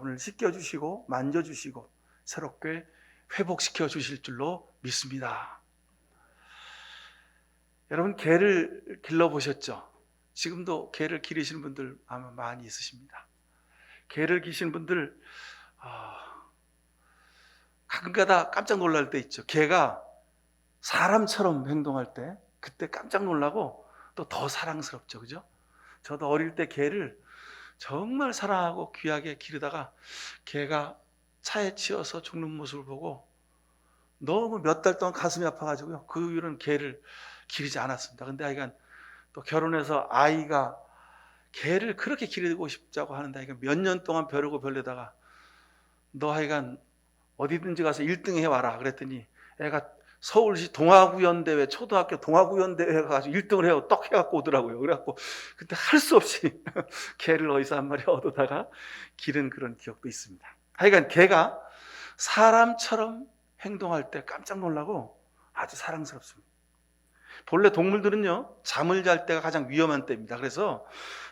여러분을 씻겨주시고 만져주시고 새롭게 회복시켜 주실 줄로 믿습니다. 여러분, 개를 길러보셨죠? 지금도 개를 기르시는 분들 아마 많이 있으십니다. 개를 기르시는 분들 가끔가다 깜짝 놀랄 때 있죠. 개가 사람처럼 행동할 때 그때 깜짝 놀라고 또 더 사랑스럽죠. 그죠? 저도 어릴 때 개를 정말 사랑하고 귀하게 기르다가 개가 차에 치여서 죽는 모습을 보고 너무 몇 달 동안 가슴이 아파가지고요. 그 이후로는 개를 기르지 않았습니다. 근데 하여간 또 결혼해서 아이가 개를 그렇게 기르고 싶자고 하는데 하여간 몇 년 동안 벼르고 별려다가 너 하여간 어디든지 가서 1등 해와라 그랬더니 애가 서울시 동아구연대회 초등학교 동아구연대회 가가지고 1등을 해요. 떡 해갖고 오더라고요. 그래갖고 그때 할 수 없이 개를 어디서 한 마리 얻어다가 기른 그런 기억도 있습니다. 하여간 개가 사람처럼 행동할 때 깜짝 놀라고 아주 사랑스럽습니다. 본래 동물들은요, 잠을 잘 때가 가장 위험한 때입니다. 그래서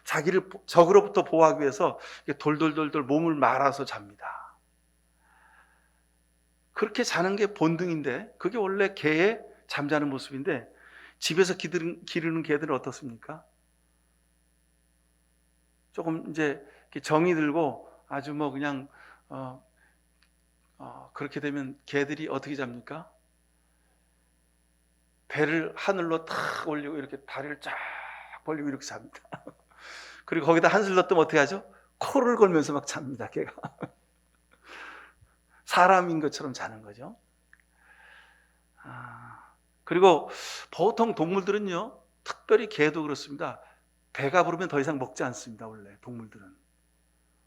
자기를 적으로부터 보호하기 위해서 돌돌돌돌 몸을 말아서 잡니다. 그렇게 자는 게 본능인데 그게 원래 개의 잠자는 모습인데 집에서 기르는 개들은 어떻습니까? 조금 이제 정이 들고 아주 뭐 그냥 그렇게 되면 개들이 어떻게 잡니까? 배를 하늘로 탁 올리고 이렇게 다리를 쫙 벌리고 이렇게 잡니다. 그리고 거기다 한술 넣었더니 어떻게 하죠? 코를 걸면서 막 잡니다, 개가. 사람인 것처럼 자는 거죠. 그리고 보통 동물들은요, 특별히 개도 그렇습니다. 배가 부르면 더 이상 먹지 않습니다. 원래 동물들은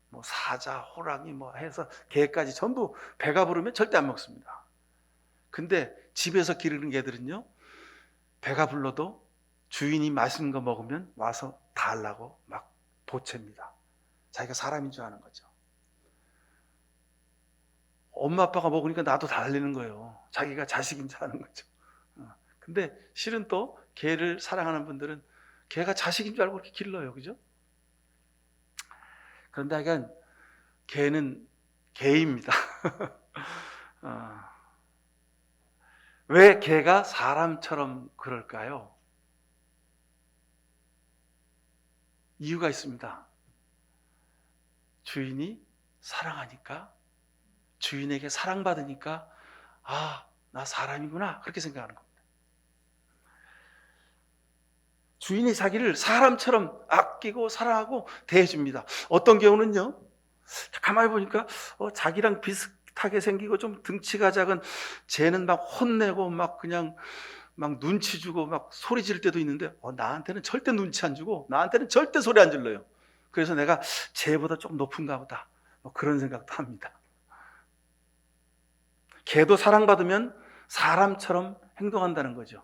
뭐 사자, 호랑이 뭐 해서 개까지 전부 배가 부르면 절대 안 먹습니다. 근데 집에서 기르는 개들은요, 배가 불러도 주인이 맛있는 거 먹으면 와서 달라고 막 보채입니다. 자기가 사람인 줄 아는 거죠. 엄마 아빠가 먹으니까 나도 달리는 거예요. 자기가 자식인 줄 아는 거죠. 근데 실은 또 개를 사랑하는 분들은 개가 자식인 줄 알고 그렇게 길러요. 그죠? 그런데 하여간 개는 개입니다. 왜 개가 사람처럼 그럴까요? 이유가 있습니다. 주인이 사랑하니까, 주인에게 사랑받으니까 나 사람이구나 그렇게 생각하는 겁니다. 주인이 자기를 사람처럼 아끼고 사랑하고 대해줍니다. 어떤 경우는요, 가만히 보니까 자기랑 비슷하게 생기고 좀 등치가 작은 쟤는 막 혼내고 막 그냥 막 눈치 주고 막 소리 지를 때도 있는데 나한테는 절대 눈치 안 주고 나한테는 절대 소리 안 질러요. 그래서 내가 쟤보다 좀 높은가 보다 뭐 그런 생각도 합니다. 개도 사랑받으면 사람처럼 행동한다는 거죠.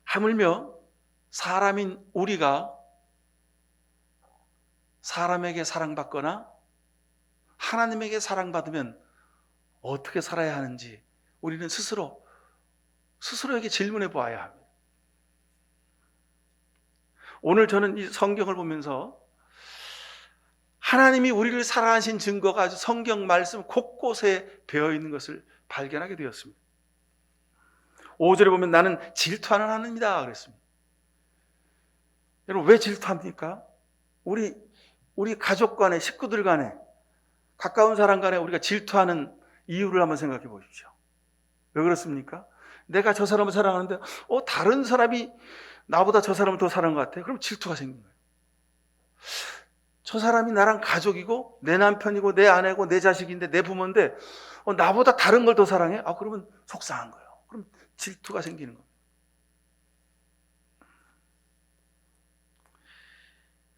하물며 사람인 우리가 사람에게 사랑받거나 하나님에게 사랑받으면 어떻게 살아야 하는지 우리는 스스로에게 질문해 보아야 합니다. 오늘 저는 이 성경을 보면서 하나님이 우리를 사랑하신 증거가 아주 성경 말씀 곳곳에 되어 있는 것을 발견하게 되었습니다. 5절에 보면 나는 질투하는 하나님이다 그랬습니다. 여러분, 왜 질투합니까? 우리 가족 간에, 식구들 간에, 가까운 사람 간에 우리가 질투하는 이유를 한번 생각해 보십시오. 왜 그렇습니까? 내가 저 사람을 사랑하는데 다른 사람이 나보다 저 사람을 더 사랑한 것 같아. 그럼 질투가 생긴 거예요. 저 사람이 나랑 가족이고 내 남편이고 내 아내고 내 자식인데 내 부모인데 나보다 다른 걸 더 사랑해? 그러면 속상한 거예요. 그럼 질투가 생기는 겁니다.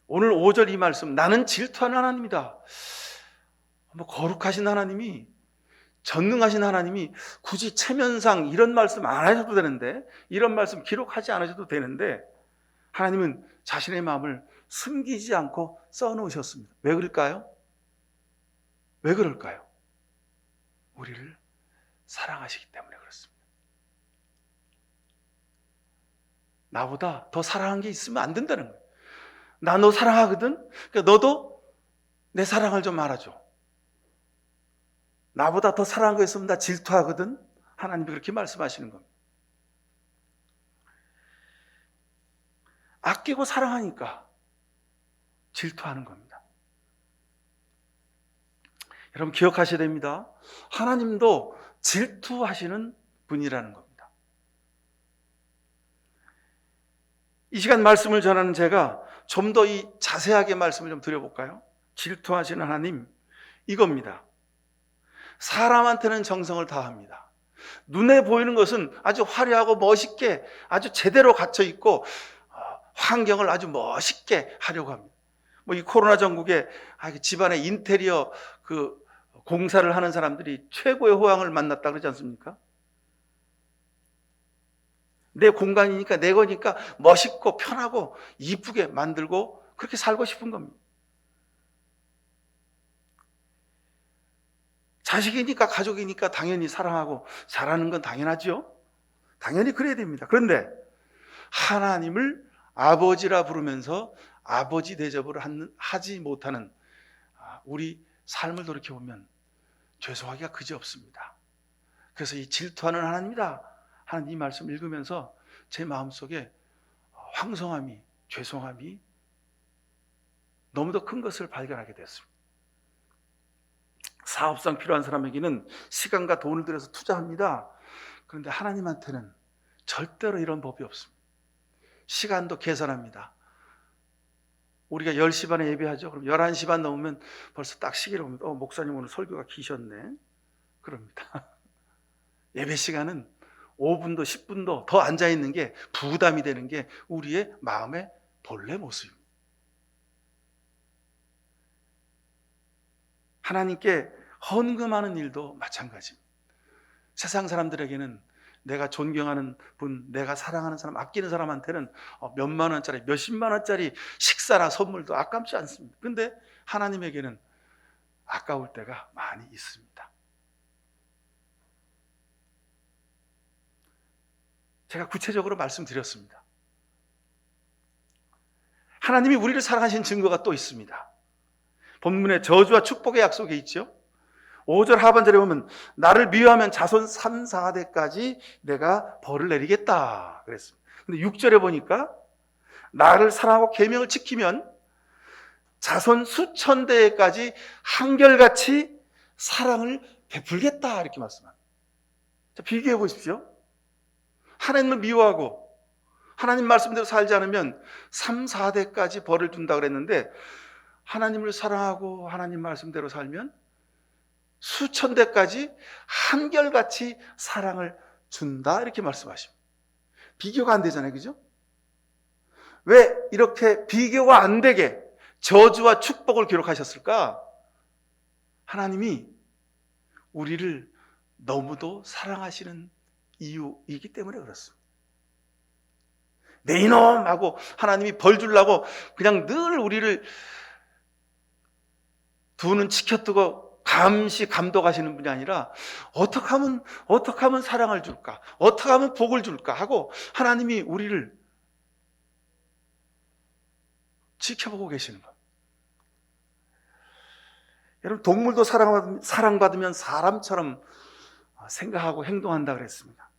오늘 5절 이 말씀, 나는 질투하는 하나님이다. 거룩하신 하나님이, 전능하신 하나님이 굳이 체면상 이런 말씀 안 하셔도 되는데, 이런 말씀 기록하지 않으셔도 되는데, 하나님은 자신의 마음을 숨기지 않고 써놓으셨습니다. 왜 그럴까요? 왜 그럴까요? 우리를 사랑하시기 때문에 그렇습니다. 나보다 더 사랑한 게 있으면 안 된다는 거예요. 나 너 사랑하거든. 그러니까 너도 내 사랑을 좀 알아줘. 나보다 더 사랑한 거 있으면 나 질투하거든. 하나님이 그렇게 말씀하시는 겁니다. 아끼고 사랑하니까 질투하는 겁니다. 여러분 기억하셔야 됩니다. 하나님도 질투하시는 분이라는 겁니다. 이 시간 말씀을 전하는 제가 좀 더 이 자세하게 말씀을 좀 드려볼까요? 질투하시는 하나님, 이겁니다. 사람한테는 정성을 다합니다. 눈에 보이는 것은 아주 화려하고 멋있게 아주 제대로 갇혀 있고 환경을 아주 멋있게 하려고 합니다. 뭐 이 코로나 전국에 집안의 인테리어 그 공사를 하는 사람들이 최고의 호황을 만났다 그러지 않습니까? 내 공간이니까 내 거니까 멋있고 편하고 이쁘게 만들고 그렇게 살고 싶은 겁니다. 자식이니까 가족이니까 당연히 사랑하고 잘하는 건 당연하죠. 당연히 그래야 됩니다. 그런데 하나님을 아버지라 부르면서 아버지 대접을 하지 못하는 우리 삶을 돌이켜보면 죄송하기가 그지없습니다. 그래서 이 질투하는 하나님이다 하는 이 말씀 읽으면서 제 마음속에 황송함이, 죄송함이 너무도 큰 것을 발견하게 됐습니다. 사업상 필요한 사람에게는 시간과 돈을 들여서 투자합니다. 그런데 하나님한테는 절대로 이런 법이 없습니다. 시간도 계산합니다. 우리가 10시 반에 예배하죠. 그럼 11시 반 넘으면 벌써 딱 시계를 보면 목사님 오늘 설교가 기셨네. 그럽니다. 예배 시간은 5분도 10분도 더 앉아있는 게 부담이 되는 게 우리의 마음의 본래 모습입니다. 하나님께 헌금하는 일도 마찬가지입니다. 세상 사람들에게는 내가 존경하는 분, 내가 사랑하는 사람, 아끼는 사람한테는 몇만 원짜리, 몇십만 원짜리 식사나 선물도 아깝지 않습니다. 그런데 하나님에게는 아까울 때가 많이 있습니다. 제가 구체적으로 말씀드렸습니다. 하나님이 우리를 사랑하신 증거가 또 있습니다. 본문에 저주와 축복의 약속이 있죠. 5절 하반절에 보면 나를 미워하면 자손 3, 4대까지 내가 벌을 내리겠다 그랬습니다. 근데 6절에 보니까 나를 사랑하고 계명을 지키면 자손 수천 대까지 한결같이 사랑을 베풀겠다 이렇게 말씀합니다. 자, 비교해 보십시오. 하나님을 미워하고 하나님 말씀대로 살지 않으면 3, 4대까지 벌을 준다 그랬는데 하나님을 사랑하고 하나님 말씀대로 살면 수천 대까지 한결같이 사랑을 준다 이렇게 말씀하십니다. 비교가 안 되잖아요, 그죠? 왜 이렇게 비교가 안 되게 저주와 축복을 기록하셨을까? 하나님이 우리를 너무도 사랑하시는 이유이기 때문에 그렇습니다. 내 이놈 하고 하나님이 벌 주려고 그냥 늘 우리를 두 눈 치켜뜨고 감시 감독하시는 분이 아니라 어떻게 하면 사랑을 줄까? 어떻게 하면 복을 줄까? 하고 하나님이 우리를 지켜보고 계시는 거예요. 여러분 동물도 사랑받으면 사람처럼 생각하고 행동한다 그랬습니다.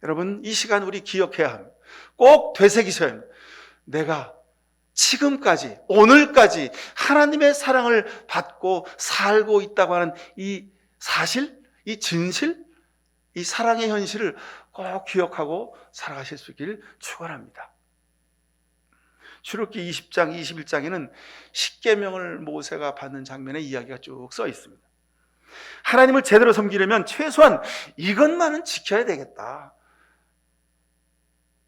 여러분 이 시간 우리 기억해야 합니다. 꼭 되새기셔야 합니다. 내가 지금까지 오늘까지 하나님의 사랑을 받고 살고 있다고 하는 이 사실, 이 진실, 이 사랑의 현실을 꼭 기억하고 살아가실 수 있기를 축원합니다. 출애굽기 20장, 21장에는 십계명을 모세가 받는 장면의 이야기가 쭉 써 있습니다. 하나님을 제대로 섬기려면 최소한 이것만은 지켜야 되겠다.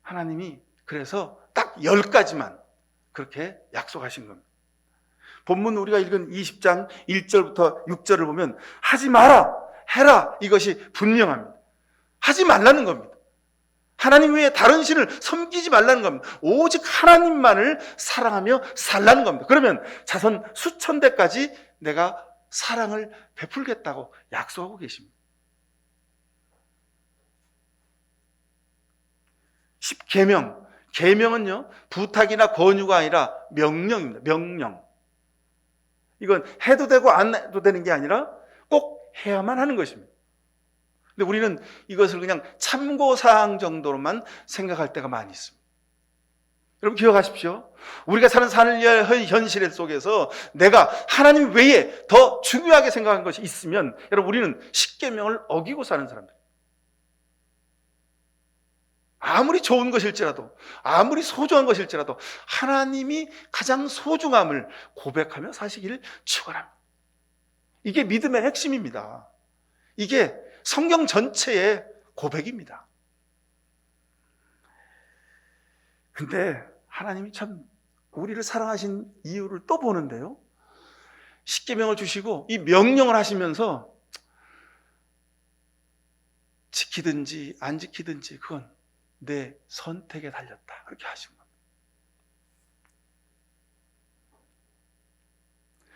하나님이 그래서 딱 10가지만 그렇게 약속하신 겁니다. 본문 우리가 읽은 20장 1절부터 6절을 보면 하지 마라, 해라 이것이 분명합니다. 하지 말라는 겁니다. 하나님 외에 다른 신을 섬기지 말라는 겁니다. 오직 하나님만을 사랑하며 살라는 겁니다. 그러면 자손 수천 대까지 내가 사랑을 베풀겠다고 약속하고 계십니다. 십계명, 계명은요, 부탁이나 권유가 아니라 명령입니다. 명령. 이건 해도 되고 안 해도 되는 게 아니라 꼭 해야만 하는 것입니다. 근데 우리는 이것을 그냥 참고사항 정도로만 생각할 때가 많이 있습니다. 여러분 기억하십시오. 우리가 사는 삶의 현실 속에서 내가 하나님 외에 더 중요하게 생각한 것이 있으면 여러분 우리는 십계명을 어기고 사는 사람들. 아무리 좋은 것일지라도, 아무리 소중한 것일지라도 하나님이 가장 소중함을 고백하며 사시기를 축원합니다. 이게 믿음의 핵심입니다. 이게 성경 전체의 고백입니다. 근데 하나님이 참 우리를 사랑하신 이유를 또 보는데요, 십계명을 주시고 이 명령을 하시면서 지키든지 안 지키든지 그건 내 선택에 달렸다, 그렇게 하신 겁니다.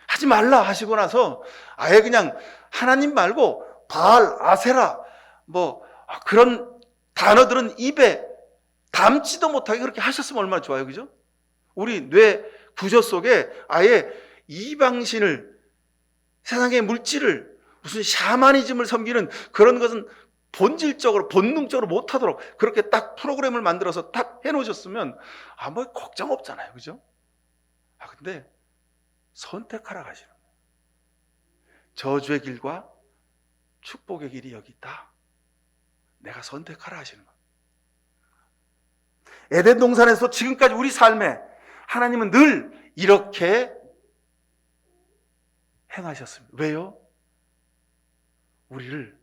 하지 말라 하시고 나서 아예 그냥 하나님 말고 바알, 아세라 그런 단어들은 입에 담지도 못하게 그렇게 하셨으면 얼마나 좋아요, 그죠? 우리 뇌 구조 속에 아예 이방신을, 세상의 물질을, 무슨 샤머니즘을 섬기는 그런 것은 본질적으로, 본능적으로 못하도록 그렇게 딱 프로그램을 만들어서 딱 해놓으셨으면 뭐 걱정 없잖아요, 그죠? 근데 선택하라 하시는 거예요. 저주의 길과 축복의 길이 여기 있다. 내가 선택하라 하시는 거예요. 에덴 동산에서 지금까지 우리 삶에 하나님은 늘 이렇게 행하셨습니다. 왜요? 우리를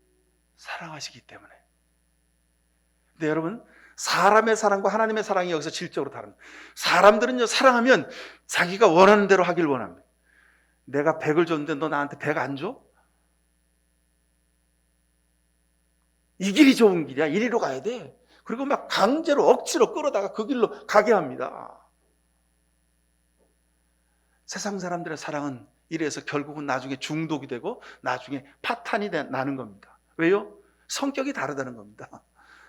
사랑하시기 때문에. 근데 여러분, 사람의 사랑과 하나님의 사랑이 여기서 질적으로 다릅니다. 사람들은요, 사랑하면 자기가 원하는 대로 하길 원합니다. 내가 100을 줬는데 너 나한테 100 안 줘? 이 길이 좋은 길이야. 이리로 가야 돼. 그리고 막 강제로 억지로 끌어다가 그 길로 가게 합니다. 세상 사람들의 사랑은 이래서 결국은 나중에 중독이 되고 나중에 파탄이 나는 겁니다. 왜요? 성격이 다르다는 겁니다.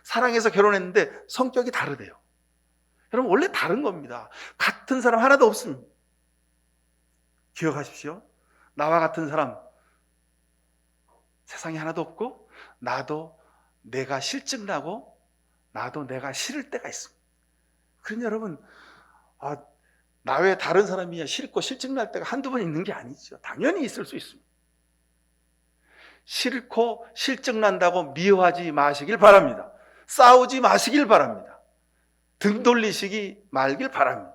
사랑해서 결혼했는데 성격이 다르대요. 여러분 원래 다른 겁니다. 같은 사람 하나도 없습니다. 기억하십시오. 나와 같은 사람 세상에 하나도 없고, 나도 내가 실증나고 나도 내가 싫을 때가 있습니다. 그러니 여러분, 나 외에 다른 사람이 싫고 실증날 때가 한두 번 있는 게 아니죠. 당연히 있을 수 있습니다. 싫고 실증난다고 미워하지 마시길 바랍니다. 싸우지 마시길 바랍니다. 등 돌리시기 말길 바랍니다.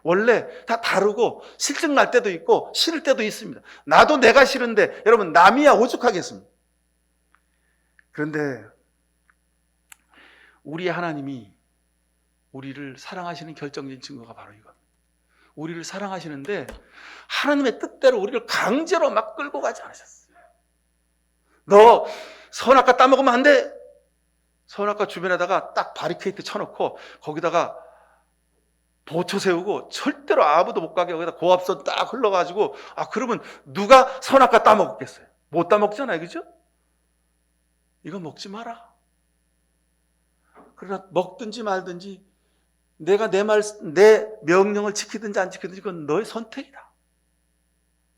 원래 다 다르고 실증날 때도 있고 싫을 때도 있습니다. 나도 내가 싫은데 여러분 남이야 오죽하겠습니까? 그런데 우리 하나님이 우리를 사랑하시는 결정적인 증거가 바로 이겁니다. 우리를 사랑하시는데 하나님의 뜻대로 우리를 강제로 막 끌고 가지 않으셨어요. 너 선악과 따먹으면 안 돼. 선악과 주변에다가 딱 바리케이트 쳐놓고 거기다가 보초 세우고 절대로 아무도 못 가게 거기다 고압선 딱 흘러가지고 그러면 누가 선악과 따먹겠어요? 못 따먹잖아요, 그죠? 이거 먹지 마라. 그러나 먹든지 말든지 내가 내 명령을 지키든지 안 지키든지 그건 너의 선택이다.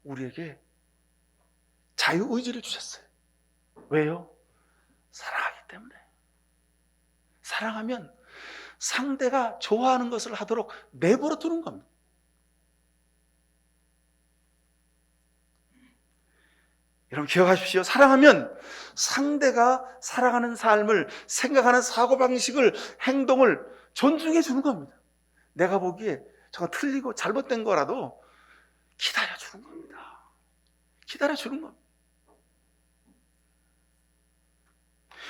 우리에게 자유의지를 주셨어요. 왜요? 사랑하기 때문에. 사랑하면 상대가 좋아하는 것을 하도록 내버려 두는 겁니다. 여러분 기억하십시오. 사랑하면 상대가 살아가는 삶을, 생각하는 사고방식을, 행동을 존중해 주는 겁니다. 내가 보기에 저거 틀리고 잘못된 거라도 기다려 주는 겁니다. 기다려 주는 겁니다.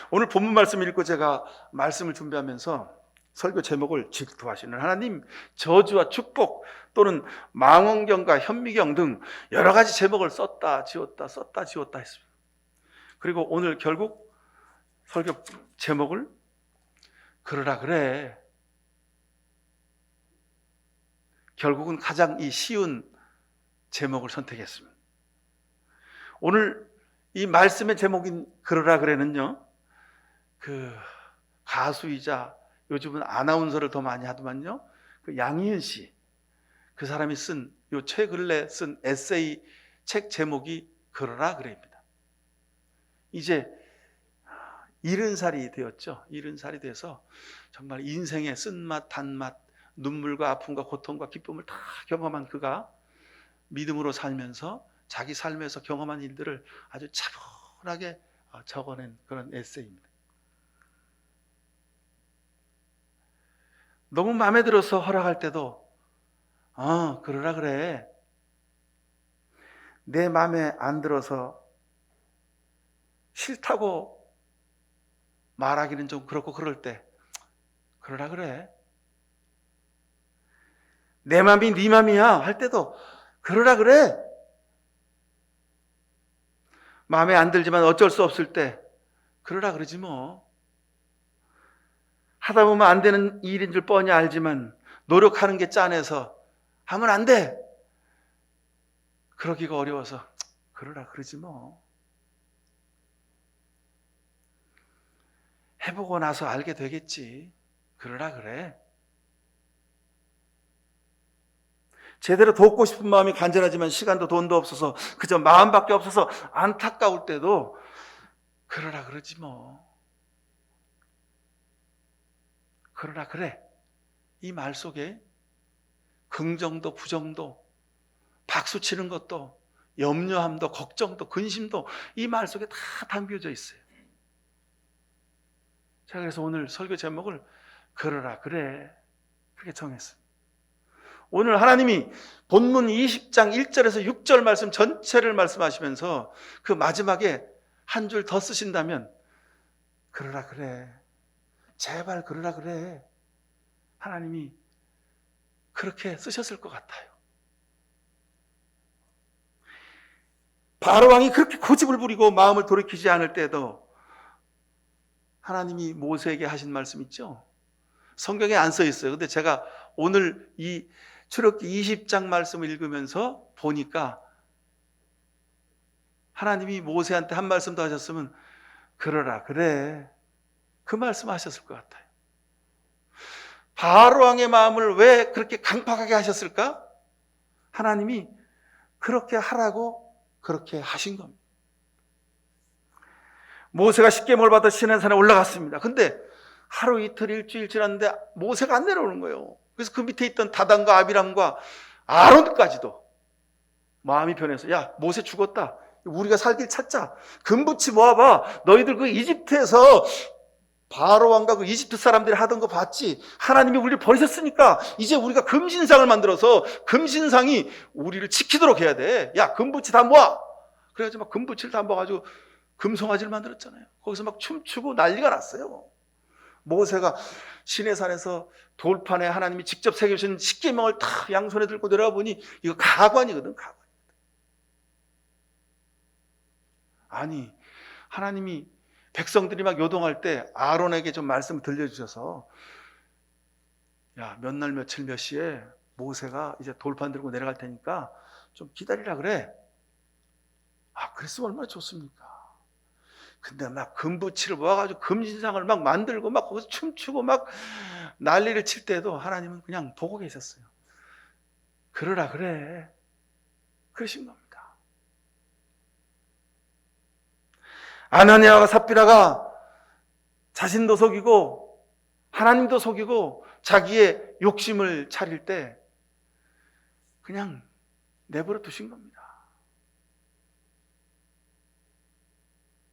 오늘 본문 말씀 읽고 제가 말씀을 준비하면서 설교 제목을 질투하시는 하나님, 저주와 축복 또는 망원경과 현미경 등 여러 가지 제목을 썼다 지웠다 했습니다. 그리고 오늘 결국 설교 제목을 그러라 그래. 결국은 가장 쉬운 제목을 선택했습니다. 오늘 이 말씀의 제목인 그러라 그래는요, 그 가수이자 요즘은 아나운서를 더 많이 하더만요. 그 양희은 씨, 그 사람이 쓴 요 최근래 쓴 에세이 책 제목이 그러라 그래입니다. 이제 70살이 되었죠. 70살이 돼서 정말 인생의 쓴맛, 단맛, 눈물과 아픔과 고통과 기쁨을 다 경험한 그가 믿음으로 살면서 자기 삶에서 경험한 일들을 아주 차분하게 적어낸 그런 에세이입니다. 너무 마음에 들어서 허락할 때도 그러라 그래. 내 마음에 안 들어서 싫다고 말하기는 좀 그렇고 그럴 때 그러라 그래. 내 맘이 네 맘이야 할 때도 그러라 그래. 마음에 안 들지만 어쩔 수 없을 때 그러라 그러지 뭐. 하다 보면 안 되는 일인 줄 뻔히 알지만 노력하는 게 짠해서 하면 안 돼. 그러기가 어려워서 그러라 그러지 뭐. 해보고 나서 알게 되겠지. 그러라 그래. 제대로 돕고 싶은 마음이 간절하지만 시간도 돈도 없어서 그저 마음밖에 없어서 안타까울 때도 그러라 그러지 뭐. 그러라 그래. 이 말 속에 긍정도 부정도 박수치는 것도 염려함도 걱정도 근심도 이 말 속에 다 담겨져 있어요. 제가 그래서 오늘 설교 제목을 그러라 그래 그렇게 정했습니다. 오늘 하나님이 본문 20장 1절에서 6절 말씀 전체를 말씀하시면서 그 마지막에 한 줄 더 쓰신다면 그러라 그래. 제발 그러라 그래. 하나님이 그렇게 쓰셨을 것 같아요. 바로왕이 그렇게 고집을 부리고 마음을 돌이키지 않을 때도 하나님이 모세에게 하신 말씀 있죠? 성경에 안 써 있어요. 근데 제가 오늘 이 출애굽기 20장 말씀을 읽으면서 보니까 하나님이 모세한테 한 말씀 더 하셨으면 그러라 그래. 그 말씀 하셨을 것 같아요. 바로왕의 마음을 왜 그렇게 강팍하게 하셨을까? 하나님이 그렇게 하라고 그렇게 하신 겁니다. 모세가 십계명을 받아 시내산에 올라갔습니다. 근데 하루 이틀 일주일 지났는데 모세가 안 내려오는 거예요. 그래서 그 밑에 있던 다단과 아비람과 아론까지도 마음이 변해서 야 모세 죽었다. 우리가 살 길 찾자. 금붙이 모아봐. 너희들 그 이집트에서 바로왕과 그 이집트 사람들이 하던 거 봤지? 하나님이 우리를 버리셨으니까 이제 우리가 금신상을 만들어서 금신상이 우리를 지키도록 해야 돼. 야 금붙이 다 모아. 그래가지고 막 금붙이를 다 모아가지고 금송아지를 만들었잖아요. 거기서 막 춤추고 난리가 났어요. 모세가 시내산에서 돌판에 하나님이 직접 새겨주신 십계명을 다 양손에 들고 내려와 보니 이거 가관이거든. 가관. 아니 하나님이 백성들이 막 요동할 때 아론에게 좀 말씀을 들려주셔서 야 몇 날 며칠 몇 시에 모세가 이제 돌판 들고 내려갈 테니까 좀 기다리라 그래. 아 그랬으면 얼마나 좋습니까? 근데 막 금붙이를 모아가지고 금신상을 막 만들고 막 거기서 춤추고 막 난리를 칠 때도 하나님은 그냥 보고 계셨어요. 그러라 그래. 그러신 겁니다. 아나니아와 삽비라가 자신도 속이고 하나님도 속이고 자기의 욕심을 차릴 때 그냥 내버려 두신 겁니다.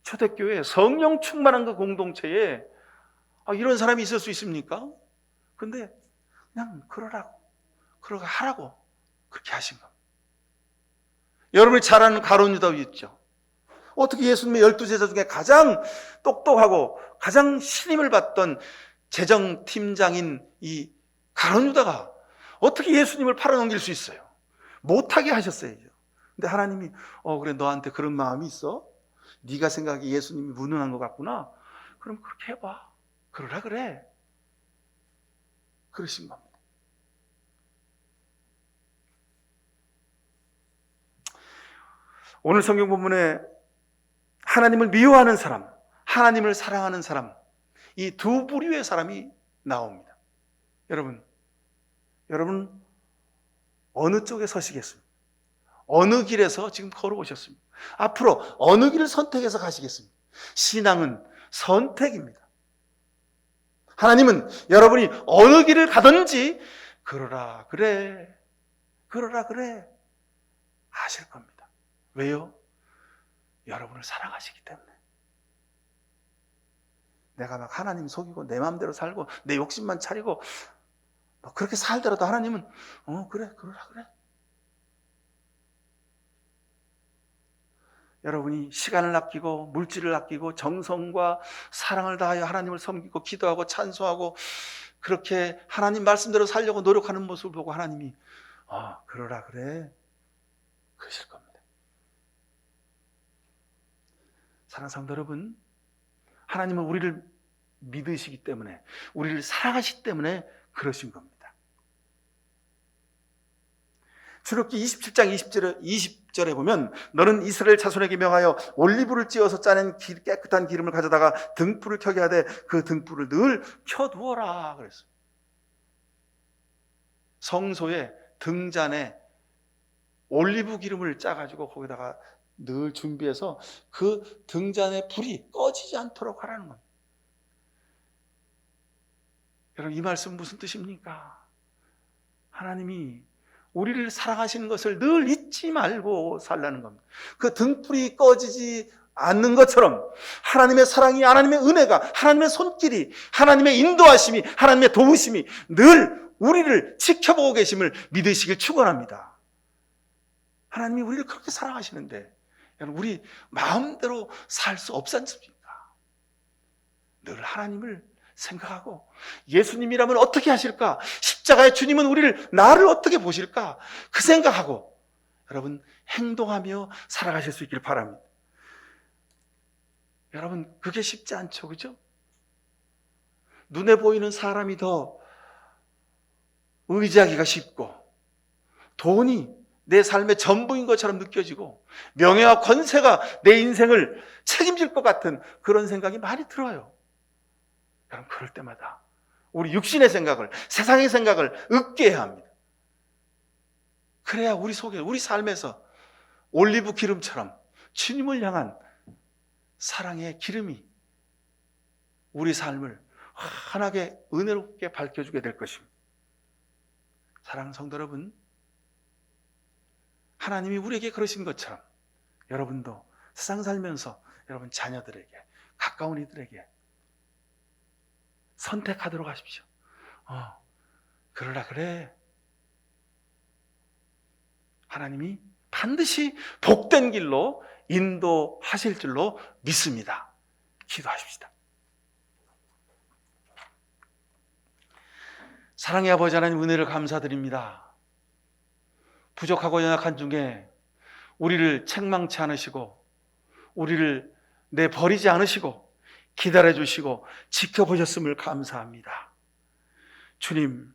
초대교회 성령 충만한 그 공동체에 이런 사람이 있을 수 있습니까? 근데 그냥 그러라고 그러고 하라고 그렇게 하신 겁니다. 여러분이 잘 아는 가룟 유다 있죠. 어떻게 예수님의 12제자 중에 가장 똑똑하고 가장 신임을 받던 재정팀장인 이 가룟 유다가 어떻게 예수님을 팔아넘길 수 있어요? 못하게 하셨어요. 근데 하나님이 그래 너한테 그런 마음이 있어? 네가 생각하기에 예수님이 무능한 것 같구나? 그럼 그렇게 해봐. 그러라 그래. 그러신 겁니다. 오늘 성경 본문에 하나님을 미워하는 사람, 하나님을 사랑하는 사람, 이 두 부류의 사람이 나옵니다. 여러분 어느 쪽에 서시겠습니까? 어느 길에서 지금 걸어오셨습니까? 앞으로 어느 길을 선택해서 가시겠습니까? 신앙은 선택입니다. 하나님은 여러분이 어느 길을 가든지 그러라 그래 하실 겁니다. 왜요? 여러분을 사랑하시기 때문에. 내가 막 하나님 속이고 내 마음대로 살고 내 욕심만 차리고 그렇게 살더라도 하나님은 그래 그러라 그래. 여러분이 시간을 아끼고 물질을 아끼고 정성과 사랑을 다하여 하나님을 섬기고 기도하고 찬송하고 그렇게 하나님 말씀대로 살려고 노력하는 모습을 보고 하나님이 그러라 그래 그러실 겁니다. 사랑하는 성도 여러분, 하나님은 우리를 믿으시기 때문에, 우리를 사랑하시기 때문에 그러신 겁니다. 출애굽기 27장 20절에 보면 너는 이스라엘 자손에게 명하여 올리브를 찧어서 짜낸 깨끗한 기름을 가져다가 등불을 켜게 하되 그 등불을 늘 켜두어라 그랬어요. 성소에 등잔에 올리브 기름을 짜가지고 거기다가 늘 준비해서 그 등잔에 불이 꺼지지 않도록 하라는 겁니다. 여러분, 이 말씀 무슨 뜻입니까? 하나님이 우리를 사랑하시는 것을 늘 잊지 말고 살라는 겁니다. 그 등불이 꺼지지 않는 것처럼 하나님의 사랑이, 하나님의 은혜가, 하나님의 손길이, 하나님의 인도하심이, 하나님의 도우심이 늘 우리를 지켜보고 계심을 믿으시길 축원합니다. 하나님이 우리를 그렇게 사랑하시는데 여러분, 우리 마음대로 살 수 없지 않습니까? 늘 하나님을 생각하고 예수님이라면 어떻게 하실까? 십자가의 주님은 나를 어떻게 보실까? 그 생각하고 여러분 행동하며 살아가실 수 있기를 바랍니다. 여러분, 그게 쉽지 않죠, 그죠? 눈에 보이는 사람이 더 의지하기가 쉽고 돈이 내 삶의 전부인 것처럼 느껴지고 명예와 권세가 내 인생을 책임질 것 같은 그런 생각이 많이 들어요. 여러분, 그럴 때마다 우리 육신의 생각을, 세상의 생각을 으깨야 합니다. 그래야 우리 속에, 우리 삶에서 올리브 기름처럼 주님을 향한 사랑의 기름이 우리 삶을 환하게 은혜롭게 밝혀주게 될 것입니다. 사랑하는 성도 여러분, 하나님이 우리에게 그러신 것처럼 여러분도 세상 살면서 여러분 자녀들에게, 가까운 이들에게 선택하도록 하십시오. 그러라 그래. 하나님이 반드시 복된 길로 인도하실 줄로 믿습니다. 기도하십시다. 사랑의 아버지 하나님, 은혜를 감사드립니다. 부족하고 연약한 중에 우리를 책망치 않으시고 우리를 내버리지 않으시고 기다려주시고 지켜보셨음을 감사합니다. 주님,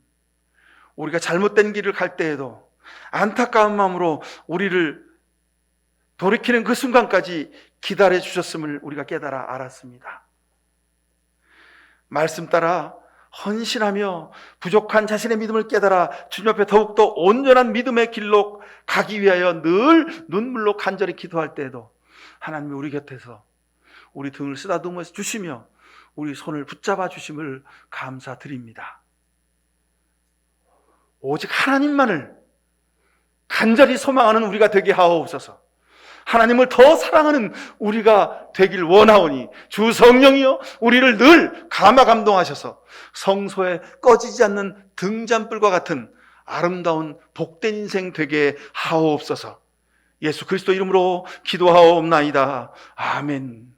우리가 잘못된 길을 갈 때에도 안타까운 마음으로 우리를 돌이키는 그 순간까지 기다려주셨음을 우리가 깨달아 알았습니다. 말씀 따라 헌신하며 부족한 자신의 믿음을 깨달아 주님 앞에 더욱더 온전한 믿음의 길로 가기 위하여 늘 눈물로 간절히 기도할 때에도 하나님이 우리 곁에서 우리 등을 쓰다듬어 주시며 우리 손을 붙잡아 주심을 감사드립니다. 오직 하나님만을 간절히 소망하는 우리가 되게 하옵소서. 하나님을 더 사랑하는 우리가 되길 원하오니 주 성령이여 우리를 늘 감화 감동하셔서 성소에 꺼지지 않는 등잔불과 같은 아름다운 복된 인생 되게 하옵소서. 예수 그리스도 이름으로 기도하옵나이다. 아멘.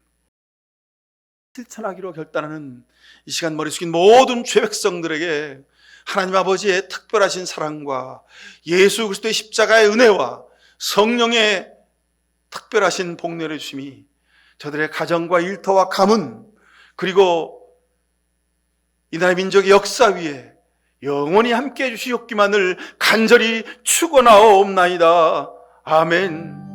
실천하기로 결단하는 이 시간 머리 숙인 모든 죄백성들에게 하나님 아버지의 특별하신 사랑과 예수 그리스도의 십자가의 은혜와 성령의 특별하신 복렬해 주심이 저들의 가정과 일터와 가문 그리고 이 나라의 민족의 역사 위에 영원히 함께해 주시옵기만을 간절히 축원하옵나이다. 아멘.